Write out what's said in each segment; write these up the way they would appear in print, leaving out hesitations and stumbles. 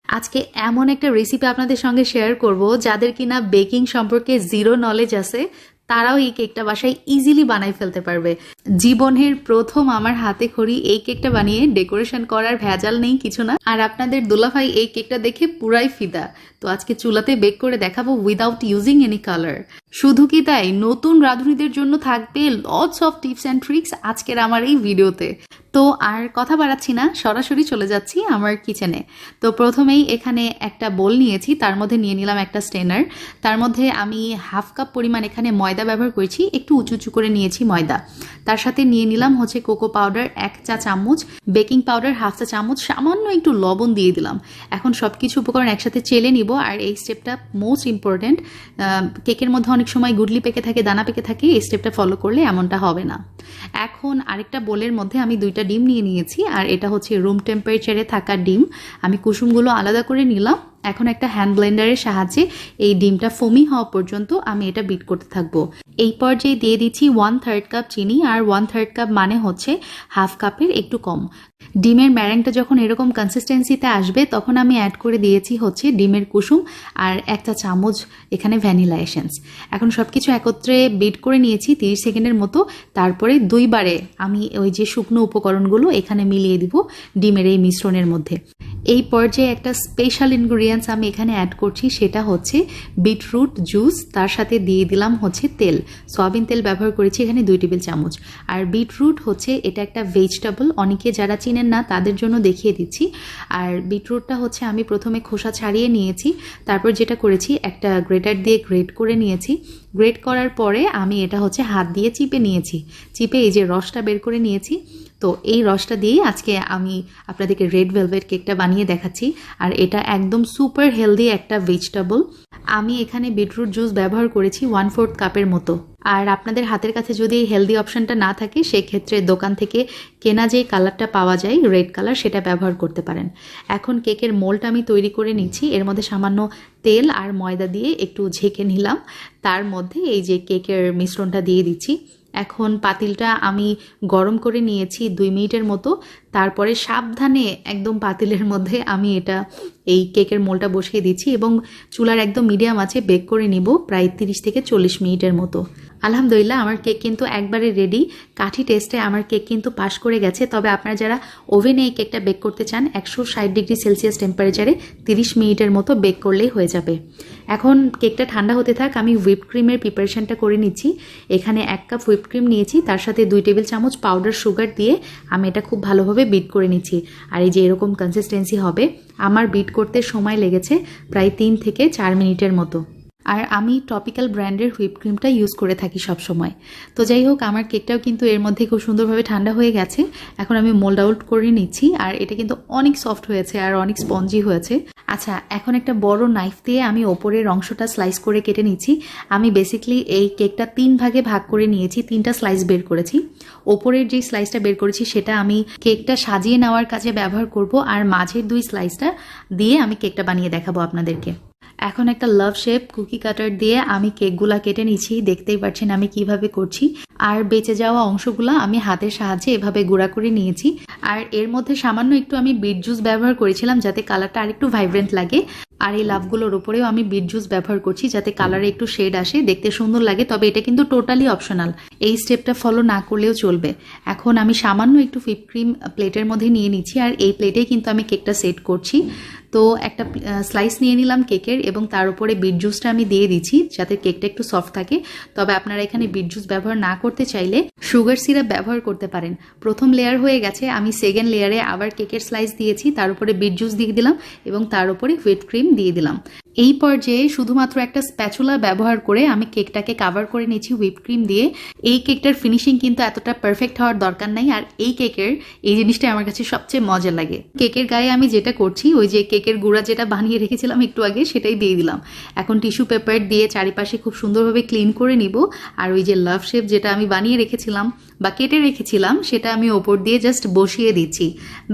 আজকে এমন একটা রেসিপি আপনাদের সঙ্গে শেয়ার করব যাদের কিনা বেকিং সম্পর্কে জিরো নলেজ আছে তারাও এই কেকটা বাসায় ইজিলি বানাই ফেলতে পারবে। জীবনের প্রথম আমার হাতে খড়ি এই কেকটা বানিয়ে ডেকোরেশন করার ভেজাল নেই কিছু না। আর আপনাদের দুলাভাই এই কেকটা দেখে পুরাই ফিদা। তো আজকে চুলাতে বেক করে দেখাবো উইদাউট ইউজিং এনি কালার। শুধু কি তাই, নতুন রাঁধুনিদের জন্য থাকবে lots of tips and tricks আজকের আমার এই ভিডিওতে। তো আর কথা বাড়াচ্ছি না, সরাসরি চলে যাচ্ছি আমার কিচেনে। তো প্রথমেই এখানে একটা বোল নিয়েছি, তার মধ্যে নিয়ে নিলাম একটা স্টেনার। তার মধ্যে আমি হাফ কাপ পরিমাণ এখানে ময়দা ব্যবহার করেছি, একটু উঁচু উঁচু করে নিয়েছি ময়দা। তার সাথে নিয়ে নিলাম হচ্ছে কোকো পাউডার 1 চা চামচ, বেকিং পাউডার 1/2 চা চামচ, সামান্য একটু লবণ দিয়ে দিলাম। এখন সব কিছু উপকরণ একসাথে চেলে নিব। আর এই স্টেপটা মোস্ট ইম্পর্টেন্ট। কেকের মধ্যে অনেক সময় গুডলি পেকে থাকে, দানা পেকে থাকে, এই স্টেপটা ফলো করলে এমনটা হবে না। এখন আরেকটা বোলের মধ্যে আমি 2টা ডিম নিয়ে নিয়েছি, আর এটা হচ্ছে রুম টেম্পারেচারে থাকা ডিম। আমি কুসুমগুলো আলাদা করে নিলাম। এখন একটা হ্যান্ড ব্লেন্ডারের সাহায্যে এই ডিমটা ফোমি হওয়া পর্যন্ত আমি এটা বিট করতে থাকবো। এই পর্যায়ে দিয়ে দিচ্ছি 1/3 কাপ চিনি, আর 1/3 কাপ মানে হচ্ছে হাফ কাপের একটু কম। ডিমের ম্যারেংটা যখন এরকম কনসিস্টেন্সিতে আসবে তখন আমি অ্যাড করে দিয়েছি হচ্ছে ডিমের কুসুম আর 1 চা চামচ এখানে ভ্যানিলা এসেন্স। এখন সব কিছু একত্রে বিট করে নিয়েছি 30 সেকেন্ডের মতো। তারপরে 2 বারে আমি ওই যে শুকনো উপকরণগুলো এখানে মিলিয়ে দিব ডিমের এই মিশ্রণের মধ্যে। এই পর্যায়ে একটা স্পেশাল ইনগ্রিডিয়েন্টস আমি এখানে অ্যাড করছি, সেটা হচ্ছে বিটরুট জুস। তার সাথে দিয়ে দিলাম হচ্ছে তেল, সয়াবিন তেল ব্যবহার করেছি এখানে 2 টেবিল চামচ। আর বিটরুট হচ্ছে এটা একটা ভেজিটেবল, অনেকে যারা চিনেন না তাদের জন্য দেখিয়ে দিচ্ছি। আর বিটরুটটা হচ্ছে আমি প্রথমে খোসা ছাড়িয়ে নিয়েছি, তারপর যেটা করেছি একটা গ্রেটার দিয়ে গ্রেট করে নিয়েছি। গ্রেট করার পরে আমি এটা হচ্ছে হাত দিয়ে চিপে নিয়েছি, চিপে এই যে রসটা বের করে নিয়েছি। তো এই রসটা দিয়েই আজকে আমি আপনাদেরকে রেড ভেলভেট কেকটা বানিয়ে দেখাচ্ছি। আর এটা একদম সুপার হেলদি একটা ভেজিটেবল। আমি এখানে বিটরুট জুস ব্যবহার করেছি 1/4 কাপের মতো। আর আপনাদের হাতের কাছে যদি এই হেলদি অপশনটা না থাকে সেক্ষেত্রে দোকান থেকে কেনা যে কালারটা পাওয়া যায় রেড কালার, সেটা ব্যবহার করতে পারেন। এখন কেকের মোল্ড আমি তৈরি করে নিচ্ছি। এর মধ্যে সামান্য তেল আর ময়দা দিয়ে একটু ঝেঁকে নিলাম। তার মধ্যে এই যে কেকের মিশ্রণটা দিয়ে দিচ্ছি। এখন পাতিলটা আমি গরম করে নিয়েছি 2 মিনিটের মতো। তারপরে সাবধানে একদম পাতিলের মধ্যে আমি এটা এই কেকের মোলটা বসিয়ে দিচ্ছি এবং চুলার একদম মিডিয়াম আছে বেক করে নিব প্রায় 30 থেকে 40 মিনিটের মতো। আলহামদুলিল্লাহ আমার কেক কিন্তু একবারে রেডি। কাঠি টেস্টে আমার কেক কিন্তু পাস করে গেছে। তবে আপনারা যারা ওভেনে এই কেকটা বেক করতে চান 160 ডিগ্রি সেলসিয়াস টেম্পারেচারে 30 মিনিটের মতো বেক করলেই হয়ে যাবে। এখন কেকটা ঠান্ডা হতে থাক, আমি হুইপ ক্রিমের প্রিপারেশনটা করে নিচ্ছি। এখানে 1 কাপ হুইপ ক্রিম নিয়েছি, তার সাথে 2 টেবিল চামচ পাউডার সুগার দিয়ে আমি এটা খুব ভালোভাবে বিট করে নিচ্ছি। আর এই যে এরকম কনসিস্টেন্সি হবে। আমার বিট করতে সময় লেগেছে প্রায় 3 থেকে 4 মিনিটের মতো। আর আমি টপিক্যাল ব্র্যান্ডের হুইপ ক্রিমটা ইউজ করে থাকি সব সময়। তো যাই হোক, আমার কেকটাও কিন্তু এর মধ্যে খুব সুন্দরভাবে ঠান্ডা হয়ে গেছে। এখন আমি মোল্ড আউট করে নিচ্ছি। আর এটা কিন্তু অনেক সফট হয়েছে আর অনেক স্পঞ্জি হয়েছে। আচ্ছা, এখন একটা বড় নাইফ দিয়ে আমি ওপরের অংশটা স্লাইস করে কেটে নিচ্ছি। আমি বেসিক্যালি এই কেকটা 3 ভাগে ভাগ করে নিয়েছি, 3টা স্লাইস বের করেছি। ওপরের যে স্লাইসটা বের করেছি সেটা আমি কেকটা সাজিয়ে নেওয়ার কাজে ব্যবহার করব, আর মাঝের 2 স্লাইসটা দিয়ে আমি কেকটা বানিয়ে দেখাবো আপনাদেরকে। এখন একটা লাভ শেপ কুকি কাটার দিয়ে আমি কেকগুলা কেটে নিচ্ছি, দেখতেই পাচ্ছেন আমি কিভাবে করছি। আর বেঁচে যাওয়া অংশগুলো আমি হাতের সাহায্যে এভাবে গুঁড়া করে নিয়েছি। আর এর মধ্যে সামান্য একটু আমি বিট জুস ব্যবহার করেছিলাম যাতে কালারটা আরেকটু ভাইব্রেন্ট লাগে। আর এই লাভগুলোর উপরেও আমি বিট জুস ব্যবহার করছি যাতে কালারে একটু শেড আসে, দেখতে সুন্দর লাগে। তবে এটা কিন্তু টোটালি অপশনাল, এই স্টেপটা ফলো না করলেও চলবে। এখন আমি সামান্য একটু হুইপ ক্রিম প্লেটের মধ্যে নিয়ে নিচ্ছি, আর এই প্লেটেই কিন্তু আমি কেকটা সেট করছি। তো একটা স্লাইস নিয়ে নিলাম কেকের এবং তার উপরে বিট জুসটা আমি দিয়ে দিচ্ছি যাতে কেকটা একটু সফট থাকে। তবে আপনারা এখানে বিট জুস ব্যবহার না করতে চাইলে সুগার সিরাপ ব্যবহার করতে পারেন। প্রথম লেয়ার হয়ে গেছে, আমি সেকেন্ড লেয়ারে আবার কেকের স্লাইস দিয়েছি, তার উপরে বিট জুস দিয়ে দিলাম এবং তার উপরে হুইপ ক্রিম দিয়ে দিলাম। এই পর্যায়ে শুধুমাত্র একটা স্প্যাচুলা ব্যবহার করে আমি কেকটাকে কাভার করে নিয়েছি হুইপ ক্রিম দিয়ে। এই কেকটার ফিনিশিং কিন্তু এতটা পারফেক্ট হওয়ার দরকার নাই, আর এই কেকের এই জিনিসটা আমার কাছে সবচেয়ে মজা লাগে। কেকের গায়ে আমি যেটা করছি ওই যে কেকের গুঁড়া যেটা বানিয়ে রেখেছিলাম একটু আগে সেটাই দিয়ে দিলাম। এখন টিস্যু পেপার দিয়ে চারিপাশে খুব সুন্দরভাবে ক্লিন করে নিব। আর ওই যে লাভ শেপ যেটা আমি বানিয়ে রেখেছিলাম বা কেটে রেখেছিলাম সেটা আমি ওপর দিয়ে জাস্ট বসিয়ে দিচ্ছি।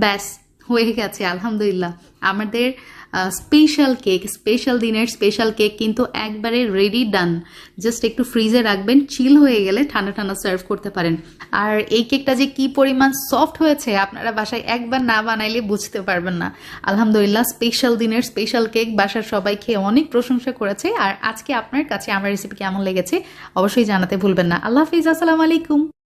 ব্যাস হয়ে গেছে। আলহামদুলিল্লাহ আমাদের স্পেশাল কেক, স্পেশাল দিনের স্পেশাল কেক কিন্তু একবারে রেডি ডান। জাস্ট একটু ফ্রিজে রাখবেন, চিল হয়ে গেলে ঠান্ডা ঠান্ডা সার্ভ করতে পারেন। আর এই কেকটা যে কি পরিমাণ সফট হয়েছে আপনারা বাসায় একবার না বানাইলে বুঝতে পারবেন না। আলহামদুলিল্লাহ, স্পেশাল দিনের স্পেশাল কেক বাসার সবাই খেয়ে অনেক প্রশংসা করেছে। আর আজকে আপনার কাছে আমার রেসিপি কেমন লেগেছে অবশ্যই জানাতে ভুলবেন না। আল্লাহ হাফিজ, আসসালামু আলাইকুম।